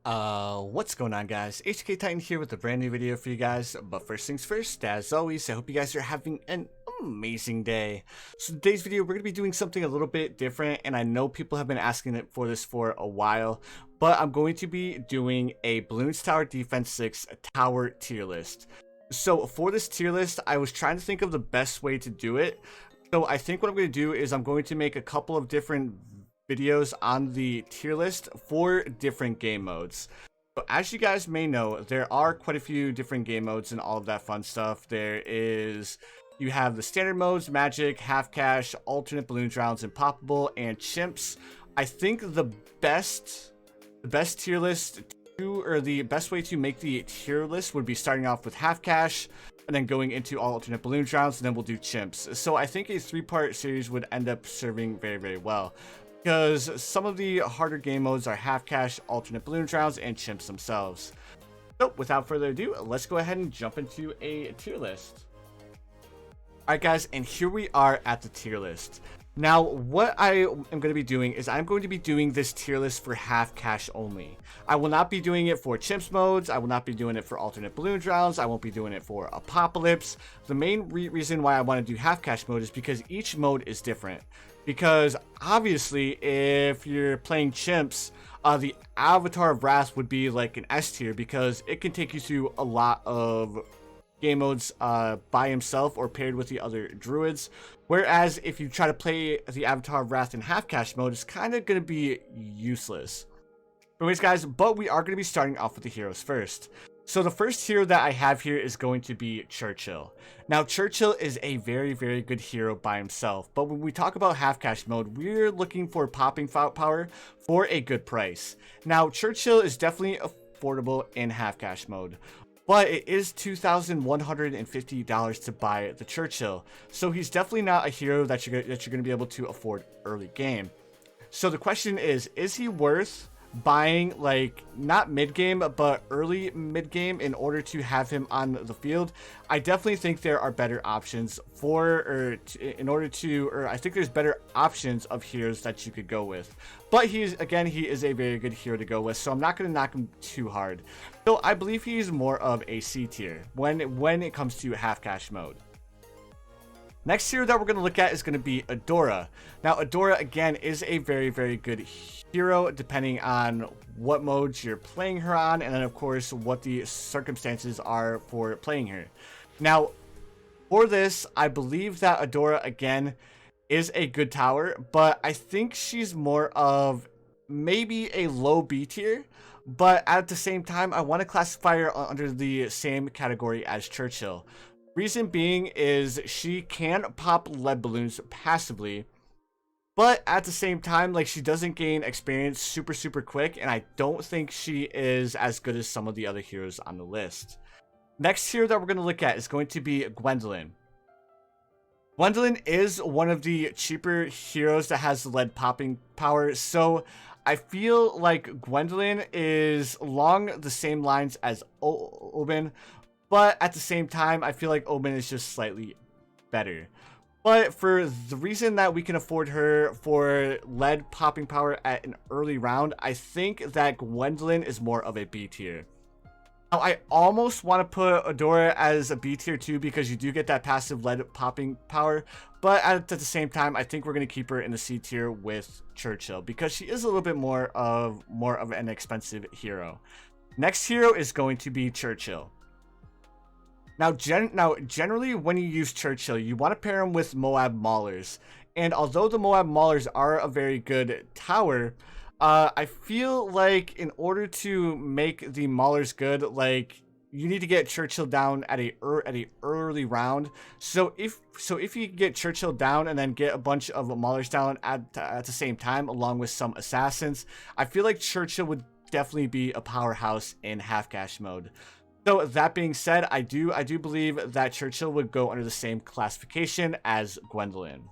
What's going on, guys? HK Titan here with a brand new video for you guys. But first things first, as always, I hope you guys are having an amazing day. So today's video, we're going to be doing something a little bit different, and I know people have been asking it for this for a while, but I'm going to be doing a Bloons TD6 tower tier list. So for this tier list, I was trying to think of the best way to do it. So I think what I'm going to do is I'm going to make a couple of different videos on the tier list for different game modes. So as you guys may know, there are quite a few different game modes and all of that fun stuff. You have the standard modes, magic, half cash, alternate balloons rounds, and poppable, and chimps. I think the best tier list the best way to make the tier list would be starting off with half cash and then going into alternate balloons rounds, and then we'll do chimps. So I think a 3-part series would end up serving very, very well, because some of the harder game modes are half cash, alternate balloons rounds, and chimps themselves. So without further ado, let's go ahead and jump into a tier list. Alright guys, and here we are at the tier list. Now what I am going to be doing is I'm going to be doing this tier list for half cash only. I will not be doing it for chimps modes, I will not be doing it for alternate balloons rounds, I won't be doing it for apocalypse. The main reason why I want to do half cash mode is because each mode is different. Because obviously, if you're playing chimps, the Avatar of Wrath would be like an S tier, because it can take you through a lot of game modes by himself or paired with the other druids. Whereas if you try to play the Avatar of Wrath in half cash mode, it's kind of going to be useless. Anyways guys, but we are going to be starting off with the heroes first. So the first hero that I have here is going to be Churchill. Now Churchill is a very, very good hero by himself, but when we talk about half cash mode, we're looking for popping power for a good price. Now Churchill is definitely affordable in half cash mode, but it is $2,150 to buy the Churchill, so he's definitely not a hero that you're going to be able to afford early game. So the question is he worth buying, like, not mid game but early mid game in order to have him on the field? I definitely think there are better options I think there's better options of heroes that you could go with, but he is a very good hero to go with, so I'm not going to knock him too hard. So I believe he's more of a C tier when it comes to half cash mode. Next hero that we're going to look at is going to be Adora. Now Adora again is a very, very good hero depending on what modes you're playing her on, and then of course what the circumstances are for playing her. Now for this, I believe that Adora again is a good tower, but I think she's more of maybe a low B tier, but at the same time I want to classify her under the same category as Churchill. Reason being is she can pop lead balloons passively, but at the same time, like, she doesn't gain experience super quick, and I don't think she is as good as some of the other heroes on the list. Next hero that we're going to look at is going to be Gwendolyn. Gwendolyn is one of the cheaper heroes that has lead popping power, so I feel like Gwendolyn is along the same lines as Oben, but at the same time, I feel like Oben is just slightly better. But for the reason that we can afford her for lead popping power at an early round, I think that Gwendolyn is more of a B tier. Now, I almost want to put Adora as a B tier too, because you do get that passive lead popping power. But at the same time, I think we're going to keep her in the C tier with Churchill, because she is a little bit more of an expensive hero. Next hero is going to be Churchill. Now, generally, when you use Churchill, you want to pair him with Moab Maulers. And although the Moab Maulers are a very good tower, I feel like in order to make the Maulers good, like, you need to get Churchill down at a early round. So if you get Churchill down and then get a bunch of Maulers down at the same time, along with some assassins, I feel like Churchill would definitely be a powerhouse in half cash mode. So that being said, I do believe that Churchill would go under the same classification as Gwendolyn.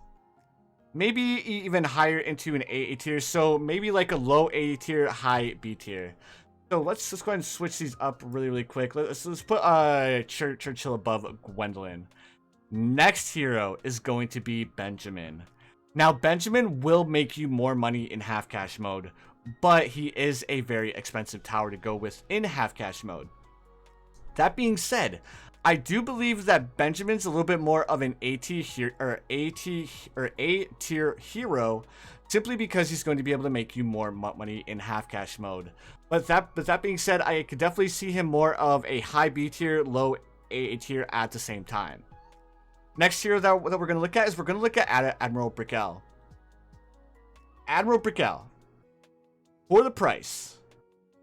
Maybe even higher into an A tier, so maybe like a low A tier, high B tier. So let's go ahead and switch these up really quick. Let's put Churchill above Gwendolyn. Next hero is going to be Benjamin. Now Benjamin will make you more money in half cash mode, but he is a very expensive tower to go with in half cash mode. That being said, I do believe that Benjamin's a little bit more of an A tier hero, simply because he's going to be able to make you more money in half cash mode. But that being said, I could definitely see him more of a high B tier, low A tier at the same time. Next hero that we're going to look at is we're going to look at Admiral Brickell. Admiral Brickell, for the price,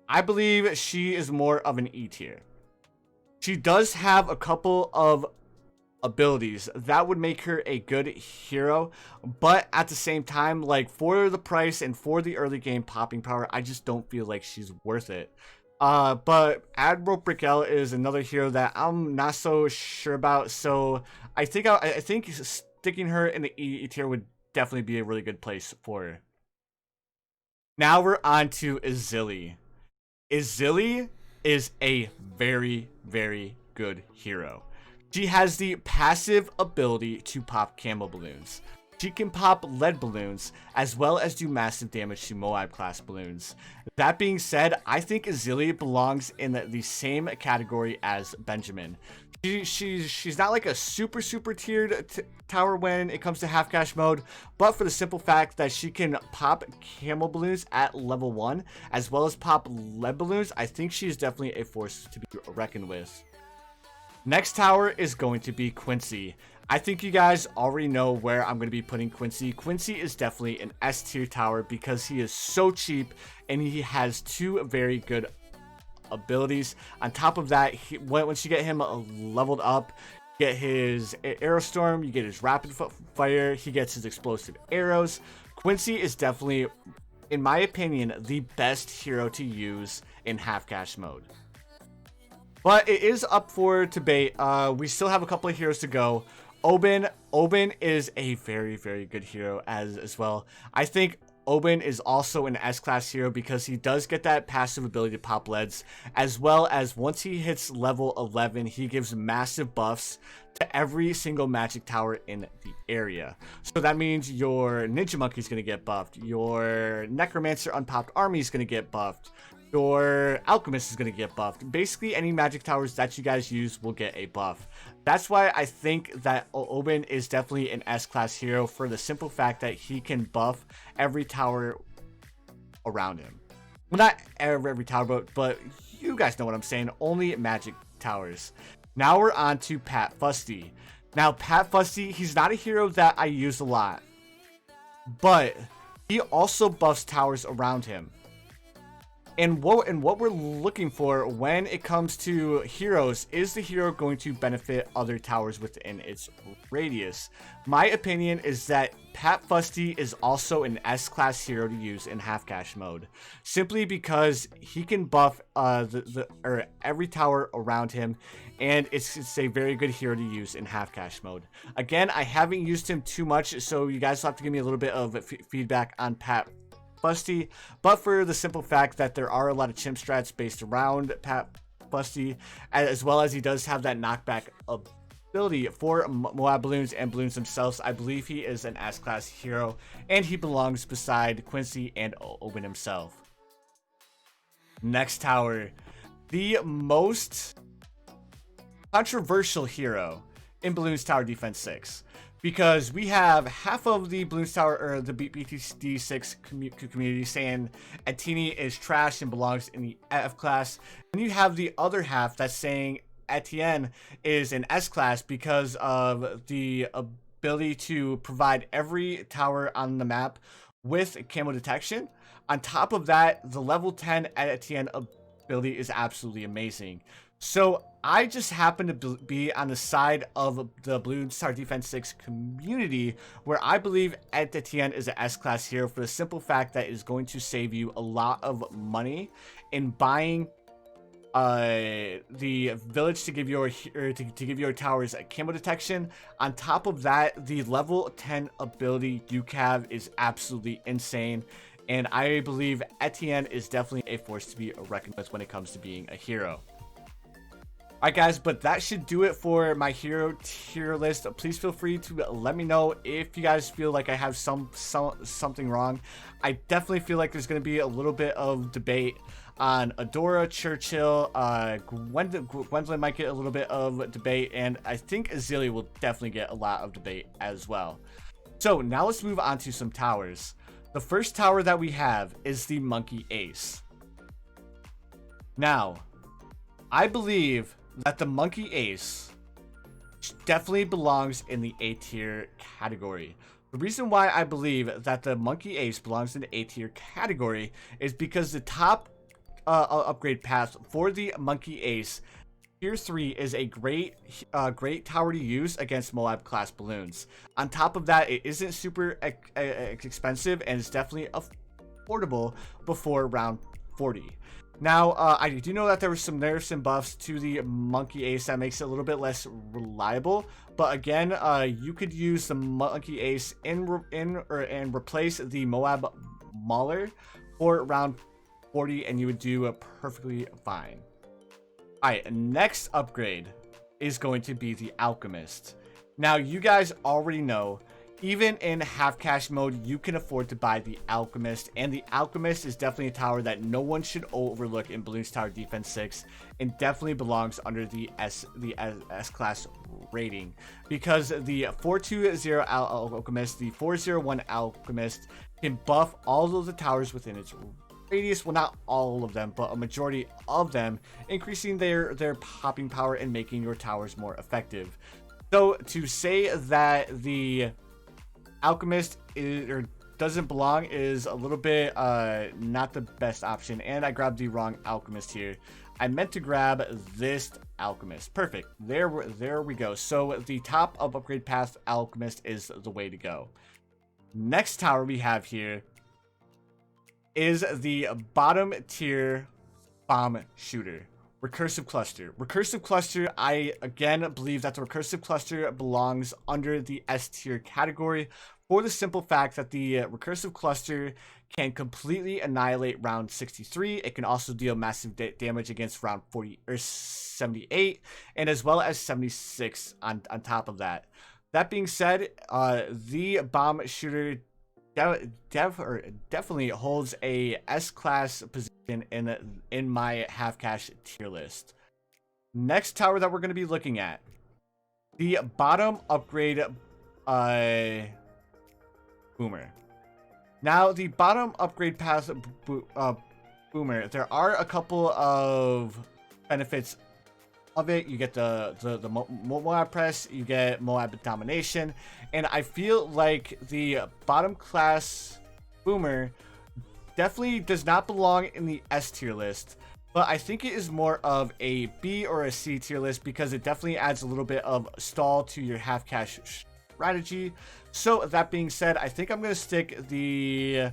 I believe she is more of an E tier. She does have a couple of abilities that would make her a good hero, but at the same time, like, for the price and for the early game popping power, I just don't feel like she's worth it. But Admiral Brickell is another hero that I'm not so sure about, so I think sticking her in the E tier would definitely be a really good place for her. Now we're on to Azeali. Azeali is a very, very good hero. She has the passive ability to pop camo balloons. She can pop lead balloons, as well as do massive damage to Moab class balloons. That being said, I think Azeali belongs in the same category as Benjamin. She's not like a super tiered tower when it comes to half cash mode, but for the simple fact that she can pop camo balloons at level 1, as well as pop lead balloons, I think she is definitely a force to be reckoned with. Next tower is going to be Quincy. I think you guys already know where I'm going to be putting Quincy. Quincy is definitely an S tier tower because he is so cheap and he has 2 very good abilities. On top of that, once you get him leveled up, you get his arrow storm, you get his rapid fire, he gets his explosive arrows. Quincy is definitely, in my opinion, the best hero to use in half cash mode. But it is up for debate. We still have a couple of heroes to go. Oben is a very, very good hero as well. I think Oben is also an S-class hero because he does get that passive ability to pop leads, as well as once he hits level 11, he gives massive buffs to every single magic tower in the area. So that means your Ninja Monkey is going to get buffed, your Necromancer Unpopped Army is going to get buffed, your Alchemist is going to get buffed. Basically, any magic towers that you guys use will get a buff. That's why I think that Oben is definitely an S-class hero, for the simple fact that he can buff every tower around him. Well, not every tower, but you guys know what I'm saying. Only magic towers. Now we're on to Pat Fusty. Now, Pat Fusty, he's not a hero that I use a lot, but he also buffs towers around him. And what we're looking for when it comes to heroes is the hero going to benefit other towers within its radius. My opinion is that Pat Fusty is also an S-class hero to use in half cash mode, simply because he can buff every tower around him, and it's a very good hero to use in half cash mode. Again, I haven't used him too much, so you guys will have to give me a little bit of feedback on Pat Fusty, but for the simple fact that there are a lot of chimp strats based around Pat Fusty, as well as he does have that knockback ability for Moab balloons and balloons themselves, I believe he is an S-class hero, and he belongs beside Quincy and Oben himself. Next tower, the most controversial hero in Bloons Tower Defense 6. Because we have half of the Bloons Tower, or the BTD6 community, saying Etienne is trash and belongs in the F class. And you have the other half that's saying Etienne is an S class because of the ability to provide every tower on the map with camo detection. On top of that, the level 10 Etienne ability is absolutely amazing. So I just happen to be on the side of the Bloons Tower Defense 6 community, where I believe Etienne is an S-class hero for the simple fact that it is going to save you a lot of money in buying the village to give your towers a camo detection. On top of that, the level 10 ability you have is absolutely insane, and I believe Etienne is definitely a force to be reckoned with when it comes to being a hero. Alright guys, but that should do it for my hero tier list. Please feel free to let me know if you guys feel like I have something wrong. I definitely feel like there's going to be a little bit of debate on Adora, Churchill, Gwendolyn might get a little bit of debate, and I think Azeali will definitely get a lot of debate as well. So now let's move on to some towers. The first tower that we have is the Monkey Ace. Now, I believe that the Monkey Ace definitely belongs in the A tier category. The reason why I believe that the Monkey Ace belongs in the A tier category is because the top upgrade path for the Monkey Ace tier 3 is a great tower to use against Moab class balloons. On top of that, it isn't super expensive and it's definitely affordable before round 40. Now, I do know that there were some nerfs and buffs to the Monkey Ace that makes it a little bit less reliable. But again, you could use the Monkey Ace and replace the Moab Mauler for round 40, and you would do perfectly fine. Alright, next upgrade is going to be the Alchemist. Now, you guys already know, even in half cash mode, you can afford to buy the Alchemist, and the Alchemist is definitely a tower that no one should overlook in Bloons Tower Defense 6, and definitely belongs under the S class rating, because the 420 Alchemist, the 401 Alchemist can buff all of the towers within its radius. Well, not all of them, but a majority of them, increasing their popping power and making your towers more effective. So to say that the Alchemist doesn't belong is a little bit not the best option, and I grabbed the wrong Alchemist here. I meant to grab this Alchemist. Perfect. There we go. So the top of upgrade path Alchemist is the way to go. Next tower we have here is the bottom tier bomb shooter, Recursive Cluster. Recursive Cluster, I again believe that the Recursive Cluster belongs under the S tier category for the simple fact that the Recursive Cluster can completely annihilate round 63. It can also deal massive damage against round 40 or 78, and as well as 76 on top of that. That being said, the bomb shooter definitely holds a S-class position in my half cash tier list. Next tower that we're going to be looking at, the bottom upgrade Boomer. Now, the bottom upgrade path Boomer, there are a couple of benefits of it. You get the Moab press, you get Moab domination, and I feel like the bottom class Boomer definitely does not belong in the S tier list, but I think it is more of a B or a C tier list because it definitely adds a little bit of stall to your half cash strategy. So that being said, I think I'm going to stick the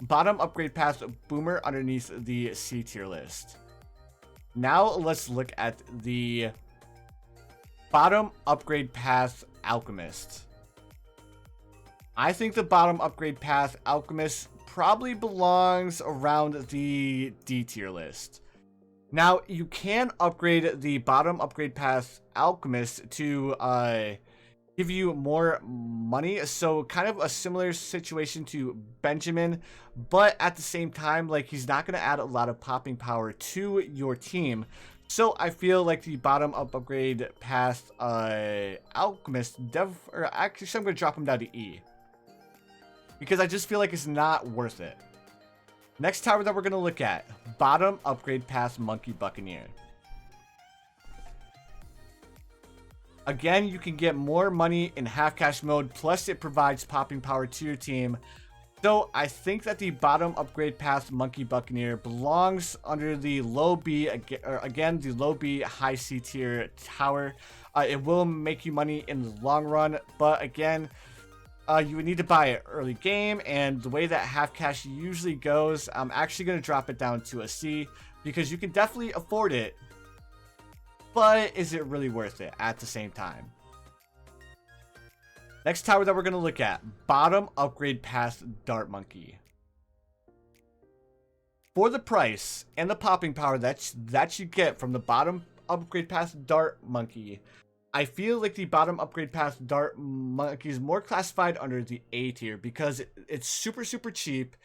bottom upgrade path Boomer underneath the C tier list. Now let's look at the bottom upgrade path Alchemist. I think the bottom upgrade path Alchemist probably belongs around the D tier list. Now, you can upgrade the bottom upgrade path Alchemist to give you more money, so kind of a similar situation to Benjamin, but at the same time, like, he's not going to add a lot of popping power to your team. So I feel like the bottom upgrade path Alchemist actually I'm going to drop him down to E, because I just feel like it's not worth it. Next tower that we're going to look at, bottom upgrade path Monkey Buccaneer. Again, you can get more money in half cash mode, plus it provides popping power to your team. So I think that the bottom upgrade path Monkey Buccaneer belongs under the low B, again, the low B high C tier tower. It will make you money in the long run, but again, you would need to buy it early game, and the way that half cash usually goes, I'm actually going to drop it down to a C, because you can definitely afford it, but is it really worth it at the same time? Next tower that we're going to look at, bottom upgrade path Dart Monkey. For the price and the popping power that you get from the bottom upgrade path Dart Monkey. I feel like the bottom upgrade path Dart Monkey is more classified under the A tier because it's super cheap.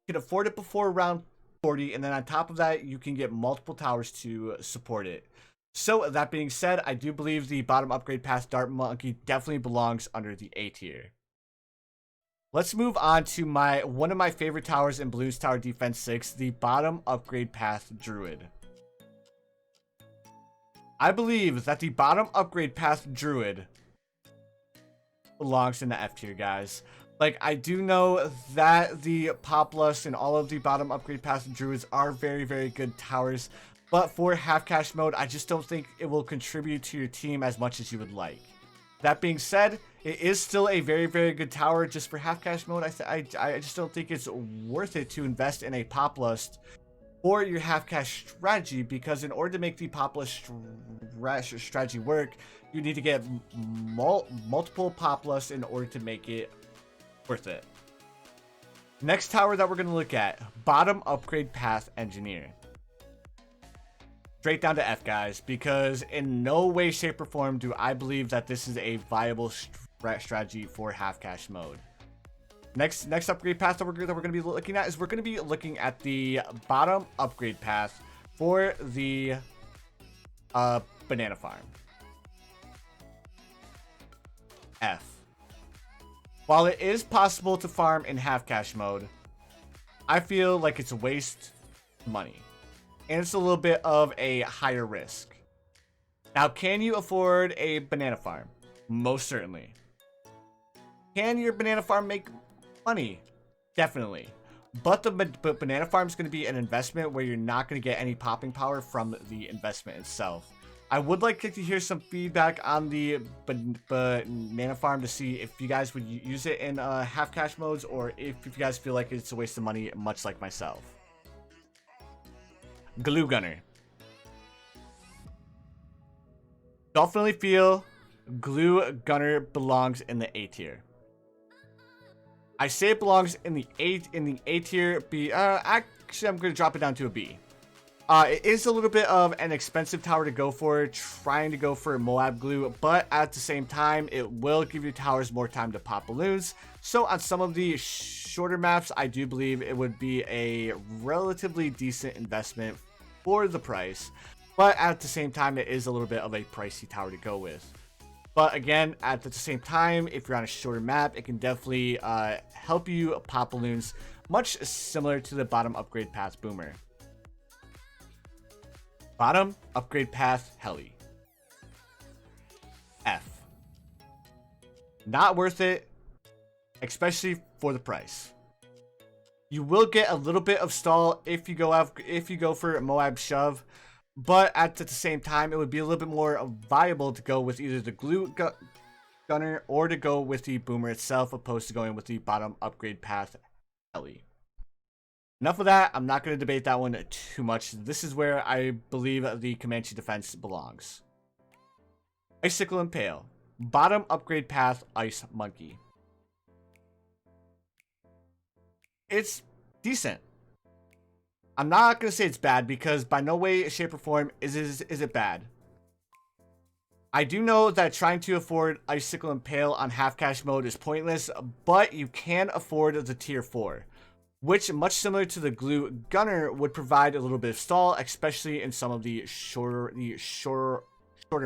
You can afford it before round 40, and then on top of that, you can get multiple towers to support it. So that being said, I do believe the bottom upgrade path Dart Monkey definitely belongs under the A tier. Let's move on to one of my favorite towers in Bloons Tower Defense 6, the bottom upgrade path Druid. I believe that the bottom upgrade path Druid belongs in the F tier, guys. Like, I do know that the Populus and all of the bottom upgrade path Druids are very good towers, but for half cash mode, I just don't think it will contribute to your team as much as you would like. That being said, it is still a very good tower. Just for half cash mode, I just don't think it's worth it to invest in a Populus for your half cash strategy, because in order to make the Populus strategy work, you need to get multiple Populus in order to make it worth it. Next tower that we're going to look at, bottom upgrade path Engineer. Straight down to F, guys, because in no way, shape, or form do I believe that this is a viable strategy for half cash mode. Next upgrade path that we're going to be looking at is we're going to be looking at the bottom upgrade path for the banana farm. F. While it is possible to farm in half cash mode, I feel like it's a waste of money. And it's a little bit of a higher risk. Now, can you afford a banana farm? Most certainly. Can your banana farm make money? Definitely. But the banana farm is going to be an investment where you're not going to get any popping power from the investment itself. I would like to hear some feedback on the banana farm to see if you guys would use it in half cash modes, or if you guys feel like it's a waste of money, much like myself. Glue Gunner. Definitely feel Glue Gunner belongs in the A tier. I say it belongs in the A tier. B. Actually, I'm going to drop it down to a B. It is a little bit of an expensive tower to go for, trying to go for Moab glue, but at the same time, it will give your towers more time to pop balloons. So on some of the shorter maps, I do believe it would be a relatively decent investment for the price, but at the same time, it is a little bit of a pricey tower to go with. But again, at the same time, if you're on a shorter map, it can definitely help you pop balloons, much similar to the bottom upgrade path Boomer. Bottom upgrade path Heli. F. Not worth it, especially for the price. You will get a little bit of stall if you go for Moab shove, but at the same time, it would be a little bit more viable to go with either the Glue Gunner or to go with the Boomer itself, opposed to going with the bottom upgrade path Heli. Enough of that. I'm not going to debate that one too much. This is where I believe the Comanche defense belongs. Icicle Impale. Bottom upgrade path Ice Monkey. It's decent. I'm not going to say it's bad, because by no way, shape, or form is it bad. I do know that trying to afford Icicle Impale on half cash mode is pointless, but you can afford the tier 4. Which, much similar to the Glue Gunner, would provide a little bit of stall, especially in some of the shorter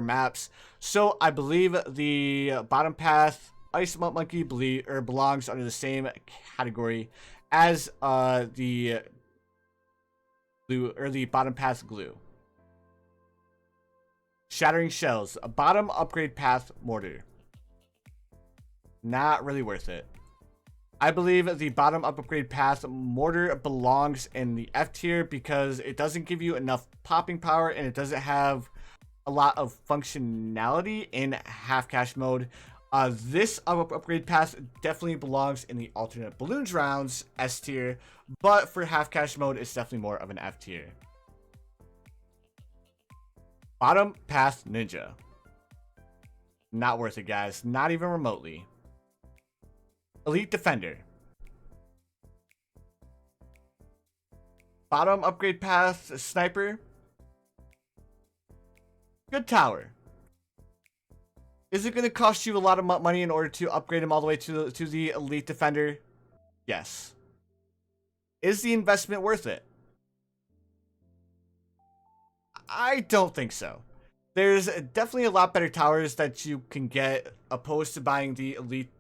maps. So I believe the bottom path Ice Monkey belongs under the same category as the Glue, or the bottom path Glue. Shattering Shells, a bottom upgrade path Mortar. Not really worth it. I believe the bottom upgrade path Mortar belongs in the F tier because it doesn't give you enough popping power, and it doesn't have a lot of functionality in half cash mode. This upgrade path definitely belongs in the alternate balloons rounds S tier, but for half cash mode, it's definitely more of an F tier. Bottom path Ninja. Not worth it, guys. Not even remotely. Elite Defender. Bottom upgrade path Sniper. Good tower. Is it going to cost you a lot of money in order to upgrade him all the way to the elite defender? Yes. Is the investment worth it? I don't think so. There's definitely a lot better towers that you can get opposed to buying the elite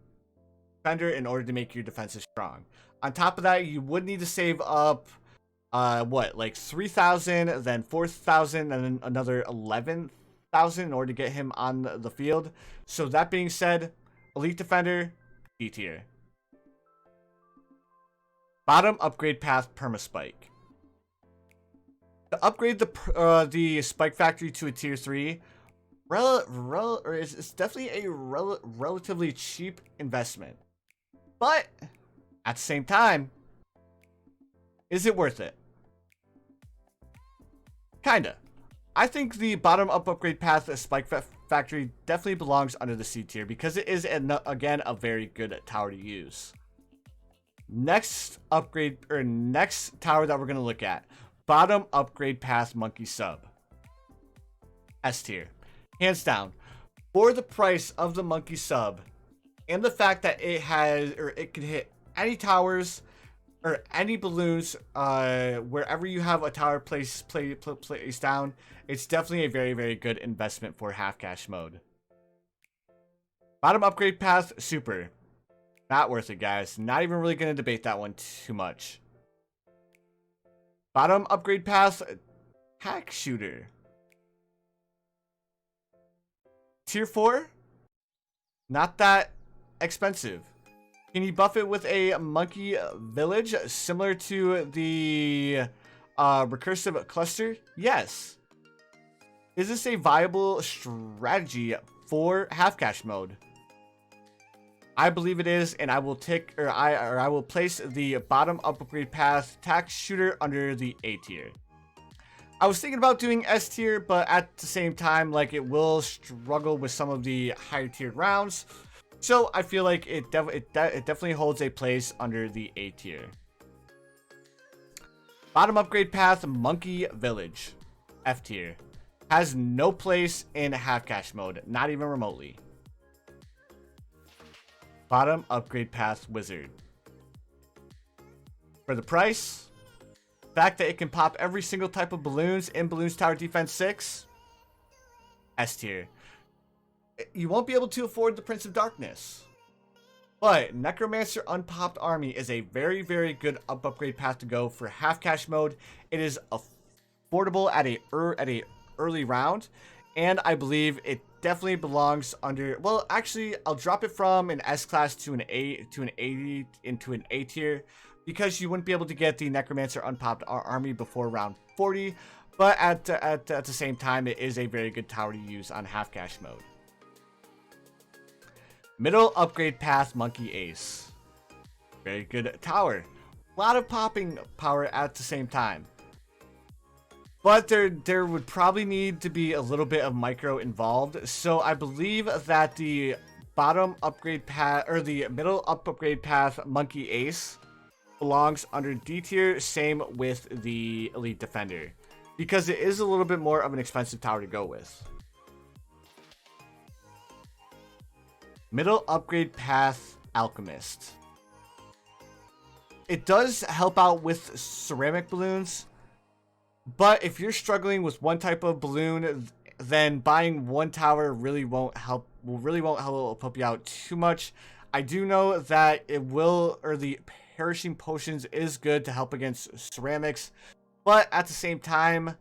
defender in order to make your defenses strong. On top of that, you would need to save up like 3,000, then 4,000, and then another 11,000 in order to get him on the field. So that being said, elite defender, D tier. Bottom upgrade path permaspike. To upgrade the spike factory to a tier 3, it's definitely a relatively cheap investment. But at the same time, is it worth it? Kinda. I think the bottom up upgrade path spike factory definitely belongs under the C tier because it is again a very good tower to use. Next upgrade or next tower that we're gonna look at, bottom upgrade path monkey sub. S tier, hands down. For the price of the monkey sub and the fact that it can hit any towers or any balloons wherever you have a tower placed down, it's definitely a very, very good investment for half cash mode. Bottom upgrade path super. Not worth it, guys. Not even really going to debate that one too much. Bottom upgrade path hack shooter. Tier 4? Not that expensive. Can you buff it with a monkey village similar to the recursive cluster? Yes. Is this a viable strategy for half cash mode? I believe it is, and I will I will place the bottom upgrade path tax shooter under the A tier. I was thinking about doing S tier, but at the same time, like, it will struggle with some of the higher tiered rounds. So I feel like it definitely holds a place under the A tier. Bottom upgrade path monkey village, F tier. Has no place in half cash mode, not even remotely. Bottom upgrade path wizard. For the price, fact that it can pop every single type of balloons in Bloons Tower Defense 6, S tier. You won't be able to afford the Prince of Darkness, but Necromancer Unpopped Army is a very, very good upgrade path to go for half cash mode. It is affordable at a early round, and I believe it definitely belongs under. Well, actually, I'll drop it from an S class to an A into an A tier because you wouldn't be able to get the Necromancer Unpopped Army before round 40. But at the same time, it is a very good tower to use on half cash mode. Middle upgrade path monkey ace. Very good tower. A lot of popping power at the same time. But there would probably need to be a little bit of micro involved. So I believe that the bottom upgrade path or the middle upgrade path monkey ace belongs under D tier. Same with the elite defender, because it is a little bit more of an expensive tower to go with. Middle upgrade path Alchemist. It does help out with ceramic balloons, but if you're struggling with one type of balloon, then buying one tower really won't help you out too much. I do know that the perishing potions is good to help against ceramics, but at the same time,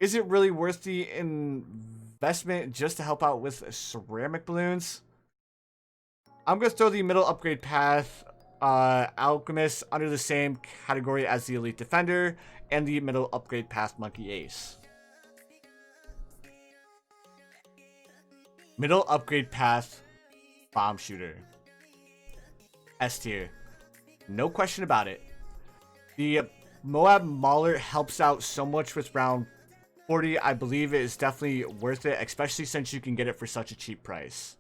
is it really worth the investment just to help out with ceramic balloons? I'm going to throw the middle upgrade path Alchemist under the same category as the elite defender and the middle upgrade path monkey ace. Middle upgrade path bomb shooter, S tier. No question about it. The Moab Mauler helps out so much with round 40. I believe it is definitely worth it, especially since you can get it for such a cheap price.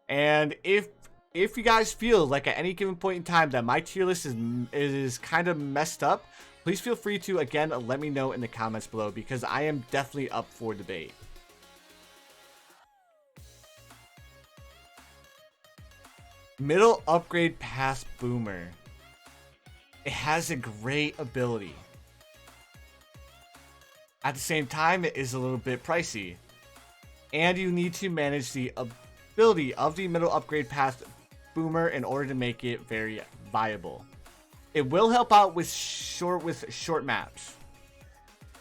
And if you guys feel like at any given point in time that my tier list is kind of messed up, Please feel free to, again, let me know in the comments below because I am definitely up for debate. Middle upgrade pass Boomer. It has a great ability. At the same time, it is a little bit pricey. And you need to manage the ability of the middle upgrade pass Boomer in order to make it very viable. It will help out with short maps.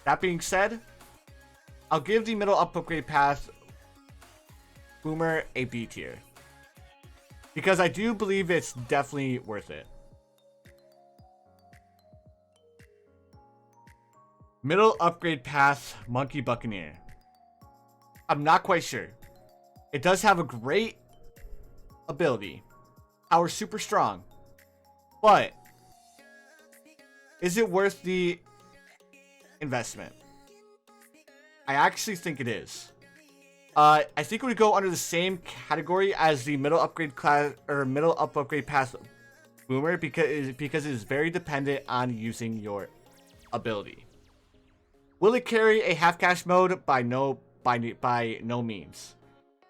That being said, I'll give the middle upgrade pass Boomer a B tier. Because I do believe it's definitely worth it. Middle upgrade pass Monkey Buccaneer. I'm not quite sure. It does have a great ability. Power super strong. But is it worth the investment? I actually think it is. I think it would go under the same category as the middle upgrade class or middle upgrade pass Boomer because it is very dependent on using your ability. Will it carry a half cash mode? By no means.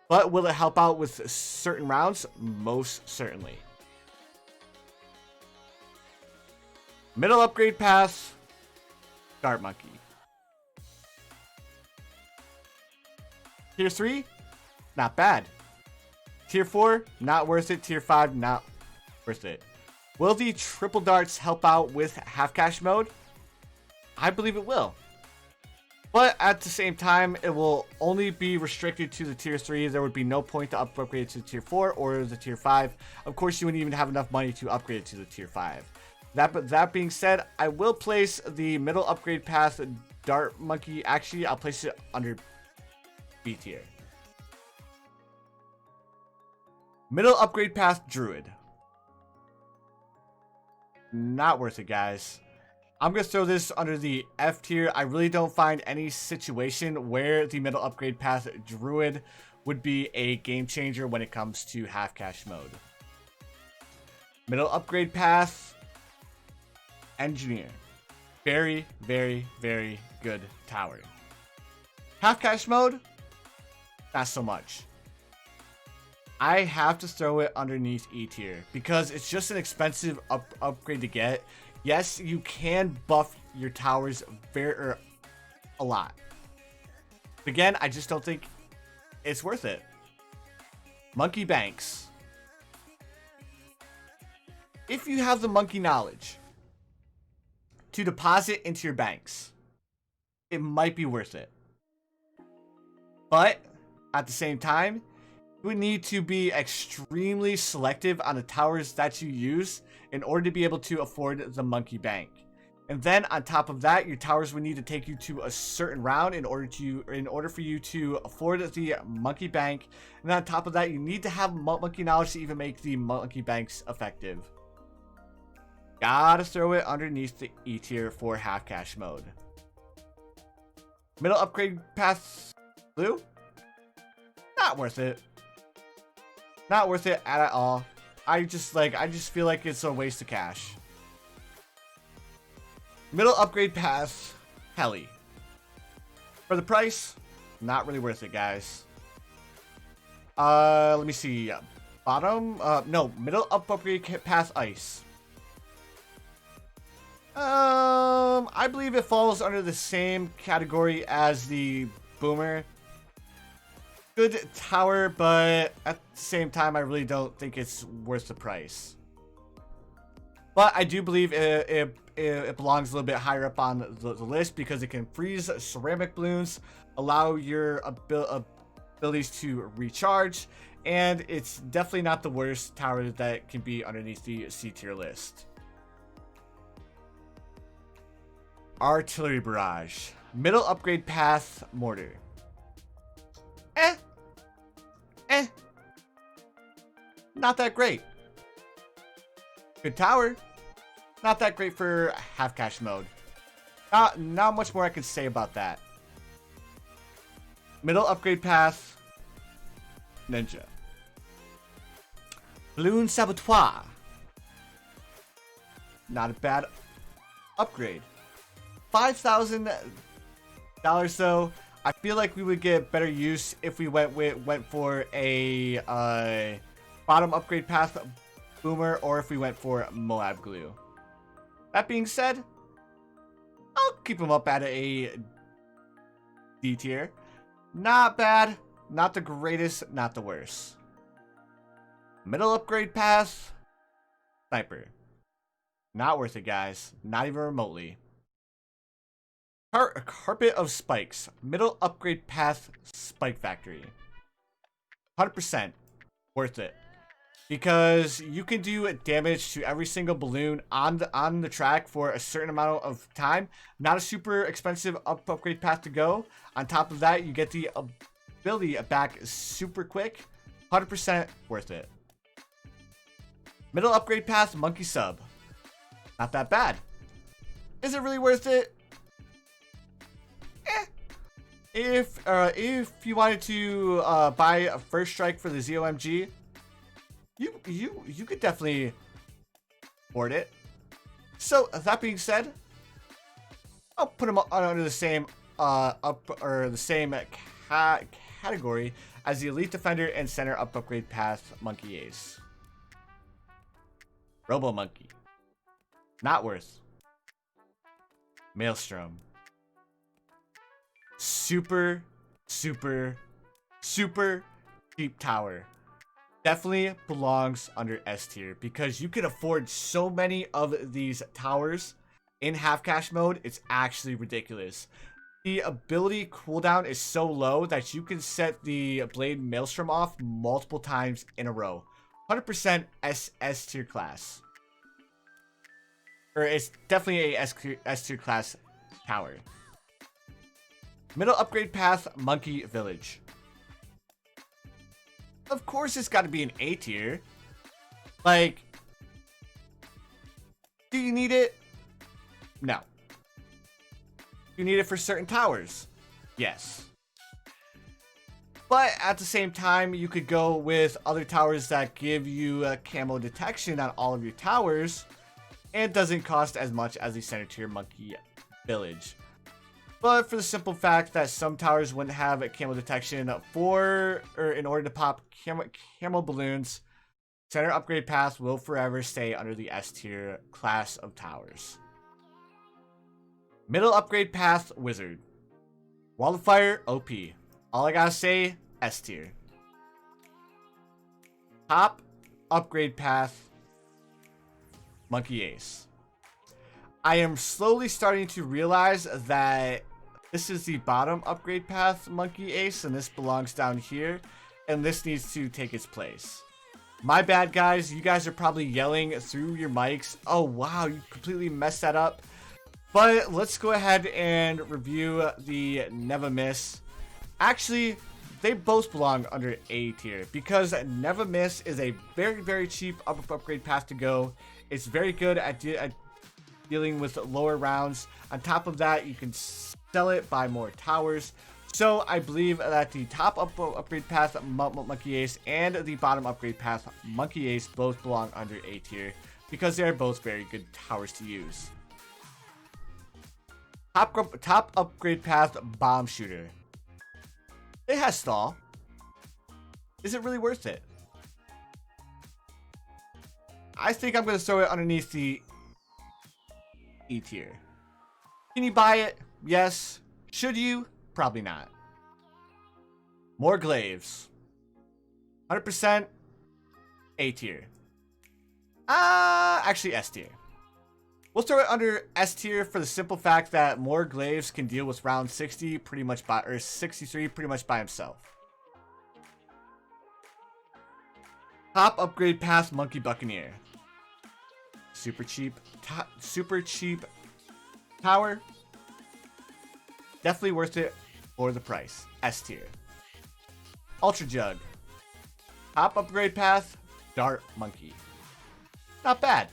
But will it help out with certain rounds? Most certainly. Middle upgrade pass Dart Monkey. Tier 3, not bad. Tier 4, not worth it. Tier 5, not worth it. Will the triple darts help out with half cash mode? I believe it will. But at the same time, it will only be restricted to the tier 3. There would be no point to upgrade it to tier 4 or the tier 5. Of course, you wouldn't even have enough money to upgrade it to the tier 5. That being said, I will place the middle upgrade pass Dart Monkey. Actually, I'll place it under B tier. Middle upgrade pass Druid. Not worth it, guys. I'm going to throw this under the F tier. I really don't find any situation where the middle upgrade path Druid would be a game changer when it comes to half cash mode. Middle upgrade path Engineer. Very, very, very good tower. Half cash mode, not so much. I have to throw it underneath E tier because it's just an expensive upgrade to get. Yes, you can buff your towers a lot. But again, I just don't think it's worth it. Monkey Banks. If you have the monkey knowledge to deposit into your banks, it might be worth it. But at the same time, you would need to be extremely selective on the towers that you use in order to be able to afford the monkey bank. And then on top of that, your towers would need to take you to a certain round in order for you to afford the monkey bank. And on top of that, you need to have monkey knowledge to even make the monkey banks effective. Gotta throw it underneath the E tier for half cash mode. Middle upgrade pass Blue? Not worth it. Not worth it at all. I just feel like it's a waste of cash. Middle upgrade pass Heli. For the price, not really worth it, guys. Let me see. Bottom, no, middle upgrade pass Ice. I believe it falls under the same category as the Boomer. Good tower, but at the same time, I really don't think it's worth the price. But I do believe it belongs a little bit higher up on the list because it can freeze ceramic balloons, allow your abilities to recharge, and it's definitely not the worst tower that can be underneath the C tier list. Artillery Barrage. Middle upgrade path Mortar. Not that great. Good tower. Not that great for half cash mode. Not much more I can say about that. Middle upgrade path Ninja. Bloons TD6. Not a bad upgrade. $5,000 though, I feel like we would get better use if we went for a bottom upgrade path boomer, or if we went for Moab glue. That being said, I'll keep him up at a D tier. Not bad, not the greatest, not the worst. Middle upgrade path, sniper. Not worth it, guys. Not even remotely. Carpet of Spikes. Middle upgrade path, Spike Factory. 100% worth it. Because you can do damage to every single balloon on the track for a certain amount of time. Not a super expensive upgrade path to go. On top of that, you get the ability back super quick. 100% worth it. Middle upgrade path, Monkey Sub. Not that bad. Is it really worth it? If you wanted to buy a first strike for the ZOMG, you could definitely afford it. So that being said, I'll put him under the same category as the Elite Defender and Center upgrade path Monkey Ace. Robo Monkey. Not worth. Maelstrom. Super cheap tower. Definitely belongs under S tier because you can afford so many of these towers in half cash mode. It's actually ridiculous. The ability cooldown is so low that you can set the Blade Maelstrom off multiple times in a row. 100% S tier class. Or it's definitely a S tier class tower. Middle upgrade path, Monkey Village. Of course it's got to be an A tier. Like, do you need it? No. Do you need it for certain towers? Yes. But at the same time, you could go with other towers that give you camo detection on all of your towers and doesn't cost as much as the center tier Monkey Village. But for the simple fact that some towers wouldn't have camo detection in order to pop camo balloons, center upgrade path will forever stay under the S tier class of towers. Middle upgrade path, Wizard. Wall of Fire, OP. All I gotta say, S tier. Top upgrade path, Monkey Ace. I am slowly starting to realize that this is the bottom upgrade path, Monkey Ace, and this belongs down here, and this needs to take its place. My bad, guys. You guys are probably yelling through your mics. Oh, wow, you completely messed that up. But let's go ahead and review the Never Miss. Actually, they both belong under A tier because Never Miss is a very cheap upgrade path to go. It's very good at dealing with lower rounds. On top of that, you can sell it, buy more towers. So I believe that the top upgrade path, Monkey Ace, and the bottom upgrade path, Monkey Ace, both belong under A tier because they're both very good towers to use. Top upgrade path, Bomb Shooter. It has stall. Is it really worth it? I think I'm going to throw it underneath the E tier. Can you buy it? Yes. Should you? Probably not. More glaives. 100% A tier. Actually S tier. We'll throw it under S tier for the simple fact that more glaives can deal with round 60 pretty much by, or 63 pretty much by himself. Top upgrade path, Monkey Buccaneer. Super cheap tower. Definitely worth it for the price. S tier. Ultra Jug. Top upgrade path, Dart Monkey. Not bad.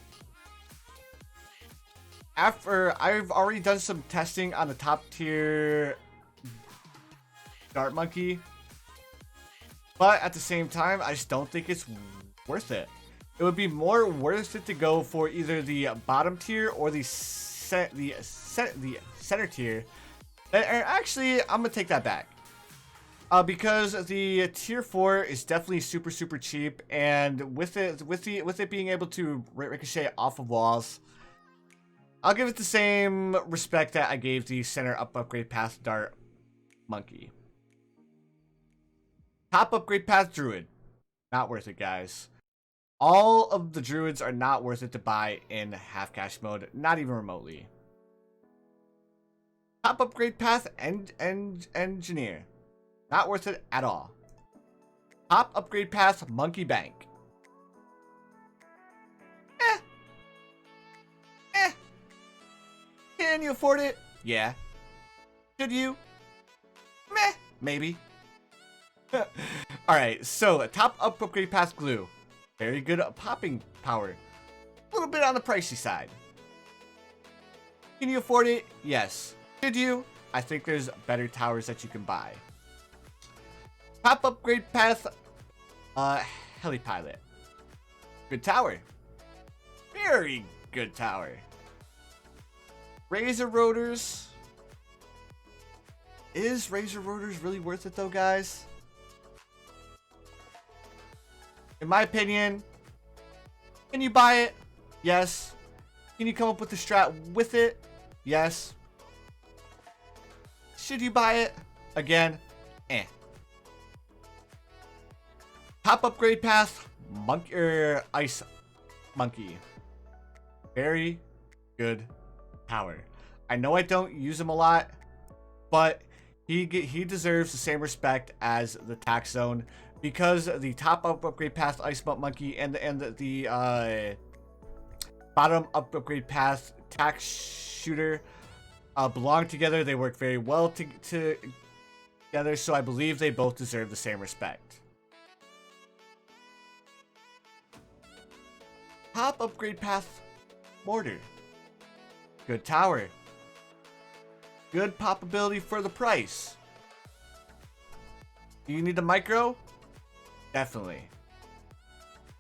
After I've already done some testing on the top tier Dart Monkey, but at the same time, I just don't think it's worth it. It would be more worth it to go for either the bottom tier or the center tier. Actually, I'm gonna take that back. Because the tier 4 is definitely super cheap, and with it being able to ricochet off of walls, I'll give it the same respect that I gave the center upgrade path Dart Monkey. Top upgrade path Druid. Not worth it, guys. All of the Druids are not worth it to buy in half cash mode, not even remotely. Top upgrade path Engineer. Not worth it at all. Top upgrade path Monkey Bank. Can you afford it? Yeah. Should you? Meh. Maybe. Alright, so top upgrade path Glue. Very good popping power. A little bit on the pricey side. Can you afford it? Yes. Should you? I think there's better towers that you can buy. Top upgrade path Helipilot. Good tower. Very good tower. Razor Rotors. Is Razor Rotors really worth it though, guys? In my opinion, can you buy it? Yes. Can you come up with a strat with it? Yes. Should you buy it? Again, eh. Top upgrade path Ice Monkey. Very good tower. I know I don't use him a lot, but he deserves the same respect as the tax zone, because the top upgrade path Ice Monkey and the bottom upgrade path tax shooter belong together. They work very well together, so I believe they both deserve the same respect. Top upgrade path Mortar. Good tower. Good pop ability for the price. Do you need a micro? Definitely.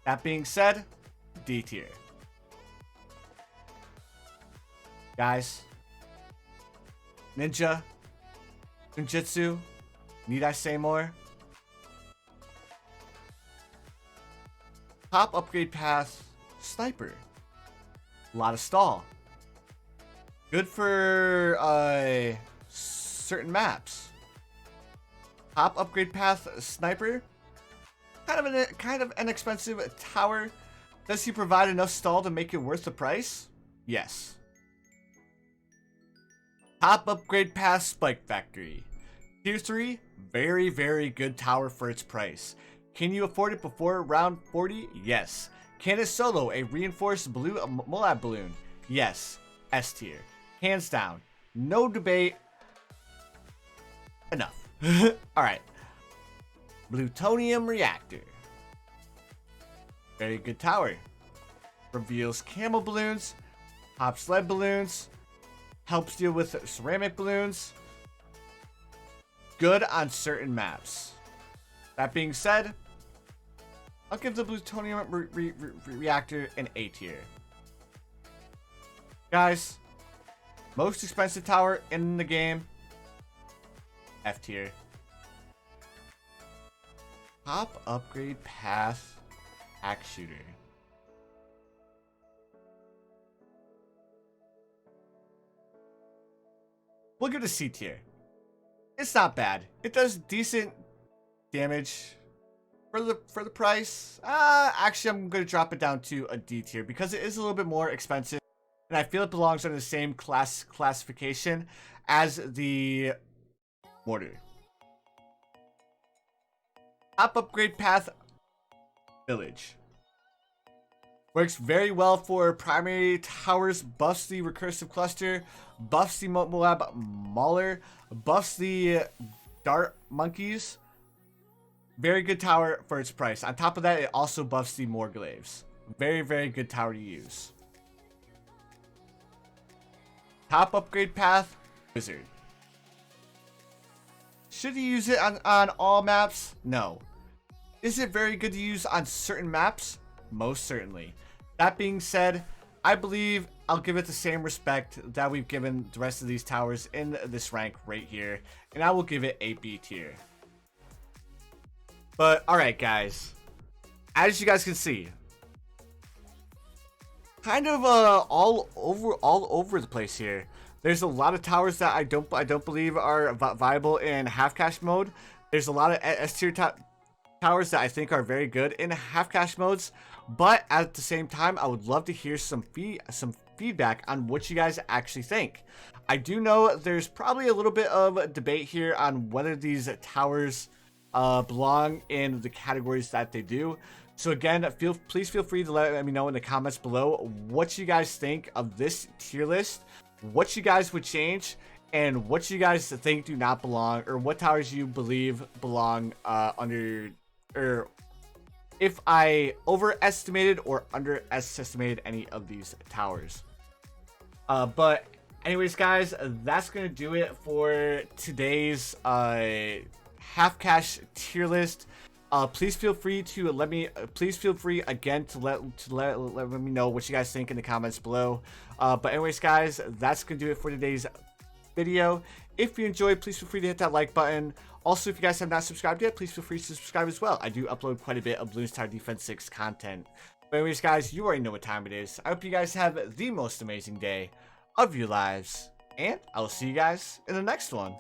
That being said, D tier. Guys, Ninja, Ninjutsu, need I say more? Top upgrade path Sniper. A lot of stall. Good for certain maps. Top upgrade path Sniper. Kind of an expensive tower. Does he provide enough stall to make it worth the price? Yes. Top upgrade path Spike Factory. Tier 3, very good tower for its price. Can you afford it before round 40? Yes. Can it solo a reinforced blue Moab balloon? Yes. S tier. Hands down. No debate. Enough. Alright. Plutonium Reactor. Very good tower. Reveals camo balloons. Pops lead balloons. Helps deal with ceramic balloons. Good on certain maps. That being said, I'll give the Plutonium Reactor an A tier. Guys, most expensive tower in the game, F tier. Top upgrade path axe shooter. We'll give it a C tier. It's not bad. It does decent damage for the price. Actually, I'm gonna drop it down to a D tier because it is a little bit more expensive, and I feel it belongs under the same classification as the Mortar. Top upgrade path Village. Works very well for primary towers, buffs the recursive cluster, buffs the Moab Mauler, buffs the Dart Monkeys. Very good tower for its price. On top of that, it also buffs the Morglaves. Very good tower to use. Top upgrade path Wizard. Should you use it on all maps? No. Is it very good to use on certain maps? Most certainly. That being said, I believe I'll give it the same respect that we've given the rest of these towers in this rank right here, and I will give it a B tier. But alright guys, as you guys can see, kind of all over the place here. There's a lot of towers that I don't believe are viable in half cash mode. There's a lot of S tier towers that I think are very good in half cash modes, but at the same time I would love to hear some feedback on what you guys actually think. I do know there's probably a little bit of debate here on whether these towers belong in the categories that they do. So again, please feel free to let me know in the comments below what you guys think of this tier list, what you guys would change, and what you guys think do not belong, or what towers you believe belong under, or if I overestimated or underestimated any of these towers. But anyways guys, that's gonna do it for today's half cash tier list. Please feel free to let me again to let me know what you guys think in the comments below. But anyways guys, that's gonna do it for today's video. If you enjoyed, please feel free to hit that like button. Also, if you guys have not subscribed yet, please feel free to subscribe as well. I do upload quite a bit of Bloons TD6 content. But anyways guys, you already know what time it is. I hope you guys have the most amazing day of your lives, and I will see you guys in the next one.